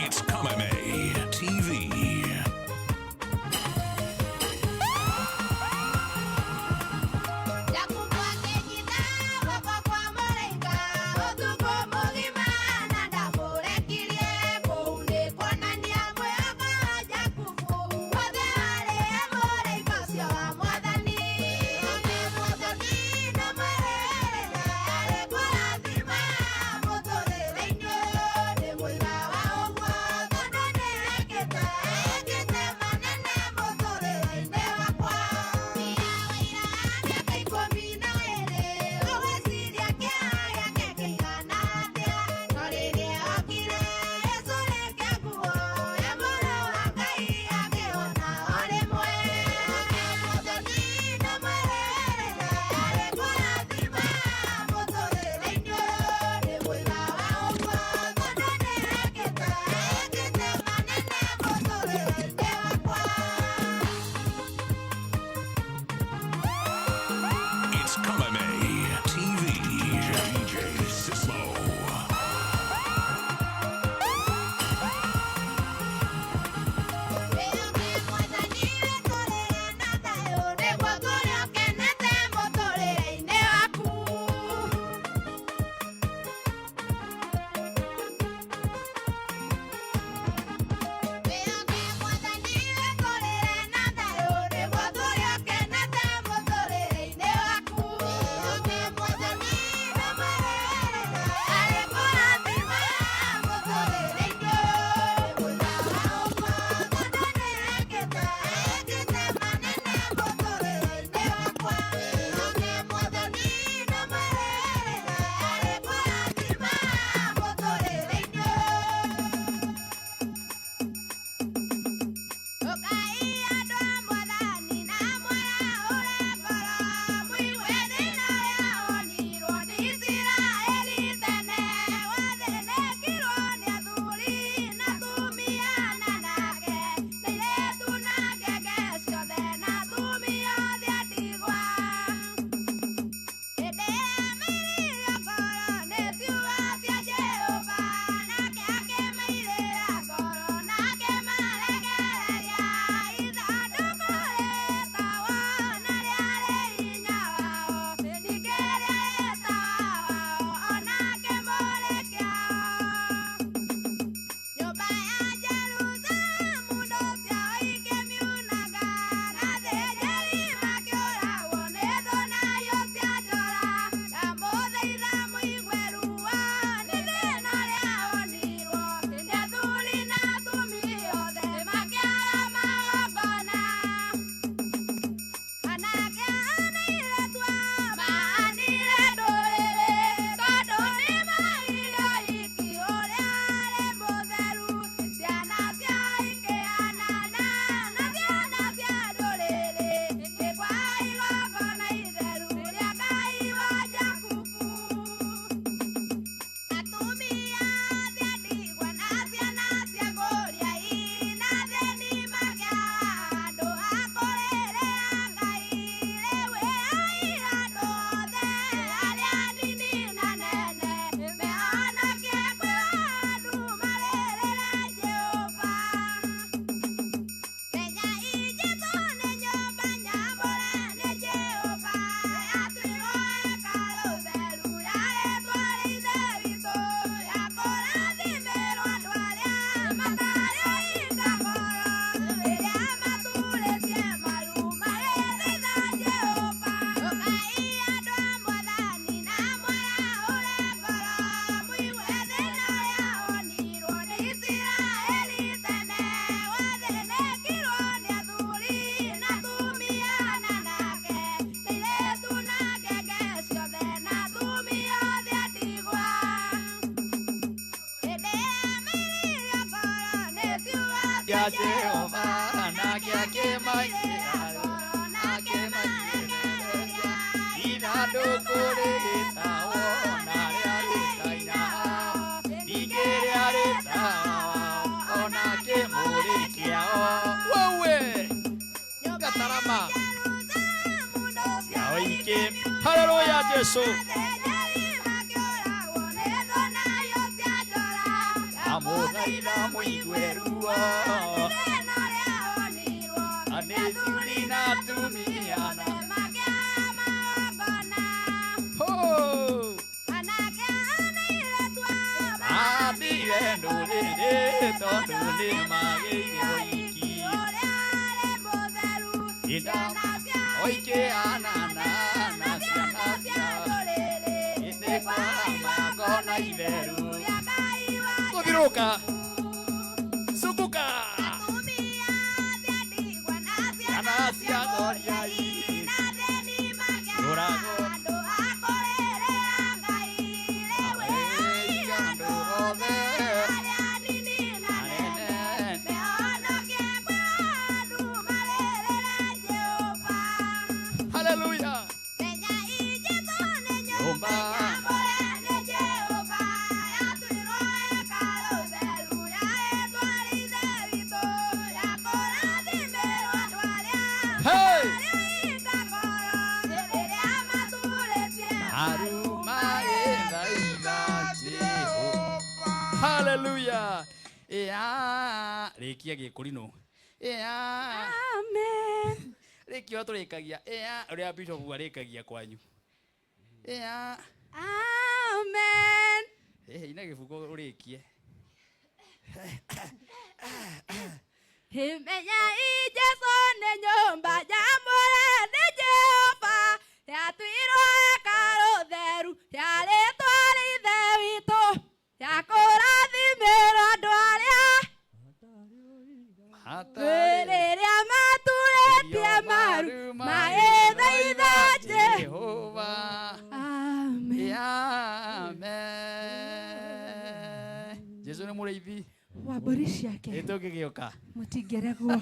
It's Kamame TV. Muy ya Jehova nake akĩmaigĩra nake maigĩra ithandũkũ rĩrĩtahwo narĩa rĩtaina ningĩ rĩa rĩtahwo ona kĩmũrĩkĩao wowe gatarama ciao ingĩ haleluya Jesu amũthaitha mũigue ruo anĩthuri na atumia athire ndũrĩrĩ tondũ nĩmagĩire ũhiki oikĩanana na ciana ciao nĩkwamangona itheru Viruka Subuka Anasia Gloria Durago Hallelujah Hallelujah. Yeah. Rekia Gekurino. Yeah. Amen. Rekio turekagia. Yeah. Uria bishop warekagia kwanyu. Yeah. Amen. Ina gifuko urekie. Himenya ijeso ne nyomba jamore ne Jehova. Ya tuiro ekaro theru. Ya letwari thewito. Ya kũrathimĩra andũ arĩa maturĩtie maru magĩthaitha Jehova. Amen. Amen. Jesu nĩ mũrĩithi wa mbũri ciake. Nĩtũngĩgĩũka mũtingĩregwo.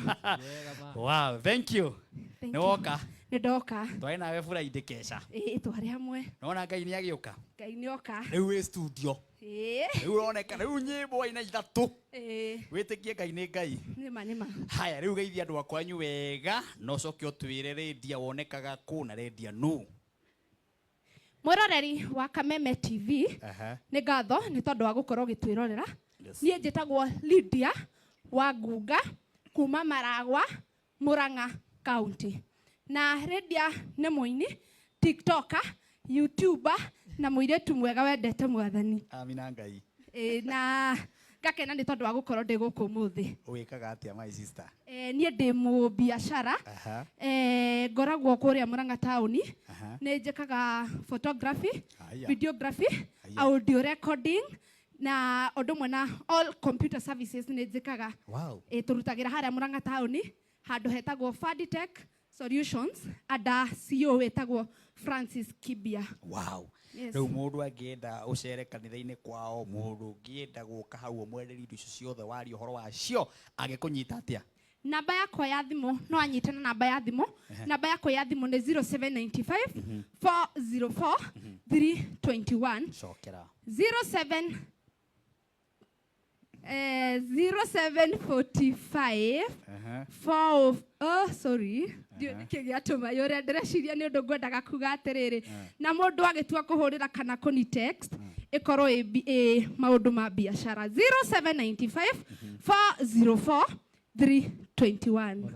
Wow, thank you. Nĩ woka. Nĩndoka. Twarĩ nawe Friday kesha. Twarĩ hamwe. Nona Ngai nĩ agĩũka. Ngai nĩ oka. Rĩu wĩ studio. Rĩu ũroneka rĩu nyĩmbo aina ithatũ. Wĩtĩkie Ngai nĩ Ngai. Nĩma. Haya rĩu geithia andũ akwanyu wega no ũcoke ũtwĩre rĩndia wonekaga kũ na rĩndia nũ. Mũroreri wa Kameme TV nĩ ngatho nĩ tondũ wa gũkorwo gĩtwĩrorera. Niĩ njĩtagwo Lydia wa Ngunga kuma Maragwa Murang'a County. Na Lydia nĩ mũini, TikToker, YouTuber na mũirĩtu mwega wendete Mwathani. Amina Ngai. Na ngakena nĩ tondũ wa gũkorwo ndĩ gũkũ ũmũthĩ. Ũwĩkaga atĩa my sister? Niĩ ndĩ mũbiacara. Ngoragwo kũrĩa Murang'a town. Nĩ njĩkaga photography, videography, audio recording na ũndũ ũmwe na all computer services nĩ njĩkaga. Wow. Tũrutagĩra harĩa Murang'a town handũ hetagwo Faditech Solutions ada CEO wetagwo Francis Kibia. Wow. Rĩu mũndũ angĩenda ũcere kanitha-inĩ kwao, mũndũ ũngĩenda gũka hau ũmwerĩrie indo icio ciothe waria ũhoro wacio angĩkũnyita atĩa? Namba yakwa ya thimũ no anyite na namba ya thimũ. Namba yakwa ya thimũ nĩ 0795 404 321. Cokera. 0745 kĩgĩatũma yũrĩa ndĩreciria nĩ ũndũ ngwendaga kuga atĩrĩrĩ na mũndũ agĩtua kũhũrĩra kana kũni text ĩkorwo maũndũ ma biacara 0795 404 321.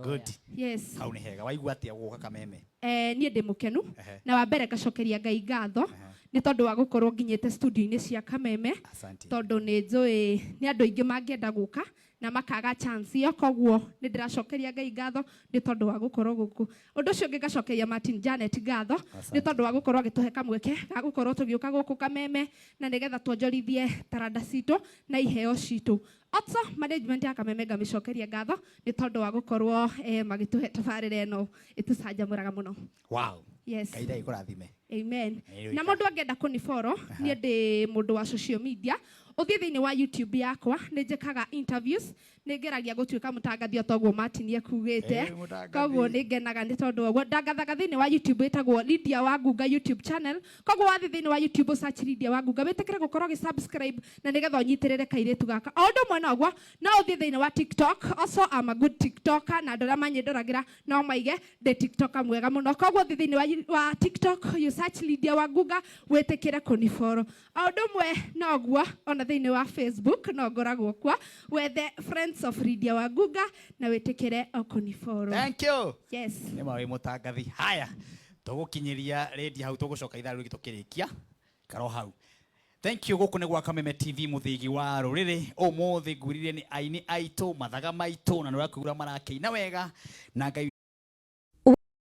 Good. Yes. Hau nĩ hega. Waigua atĩa gũka Kameme? Niĩ ndĩ mũkenu na wa mbere ngacokeria Ngai ngatho nĩ tondũ wa gũkorwo nginyĩte studio-inĩ cia Kameme tondũ nĩ njũĩ nĩ andũ aingĩ mangĩenda gũka na makaga chance iyo koguo nĩ ndĩracokeria Ngai ngatho nĩ tondũ wa gũkorwo gũkũ. Ũndũ ũcio ũngĩ ngacokeria Martin Janet ngatho nĩ tondũ wa gũkorwo agĩtũhe kamweke ga gũkorwo tũgĩũka gũkũ Kameme na nĩgetha tuonjorithie taranda citũ na iheo citũ. Also management ya Kameme ngamĩcokeria ngatho nĩ tondũ wa gũkorwo magĩtũhe tabarĩra ĩno ĩtũcanjamũraga mũno. Wow. Yes. Ngai ndagĩkũrathime. Amen. Na mũndũ angĩenda kũni follow niĩ ndĩ mũndũ wa social media uthie thiini wa YouTube yakwa nĩ njĩkaga interviews nĩ ngeragia gũtuĩka mũtangathi toguo Martin akugĩte koguo nĩ ngenaga nĩ tondũ ũguo ndangathaga thiini wa YouTube ĩtagwo Lydia Wangunga YouTube channel koguo wathi thiini wa YouTube search Lydia Wangunga wĩtĩkĩre gũkorwo subscribe na nĩgetha ũnyitĩrĩre kairĩtu gaka o ũndũ ũmwe noguo no ũthie thiini wa TikTok also I'm a good TikToker na andũ arĩa manyendoragĩra no maige ndĩ TikToker mwega mũno koguo ũthie thiini wa TikTok you search Lydia Wangunga wĩtĩkĩre kũnifollow o ũndũ ũmwe noguo ona thiini wa Facebook no ngoragwo kwa wethe friends of Lydia Wangunga na wĩtĩkĩre kũnifollow. Thank you. Yes. Nĩ mawe mũtangathi. Haya. Tũgũkinyĩria ready hau tũgũcoka ithaa rĩngĩ tũkĩrĩkia. Karo hau. Thank you gũkũ nĩ gwa Kameme TV mũthigi wa rũrĩrĩ. Ũmũthĩ ngwĩrire nĩ aini aitũ, mathaga maitũ na nĩ ũrakũigua marakĩina wega na Ngai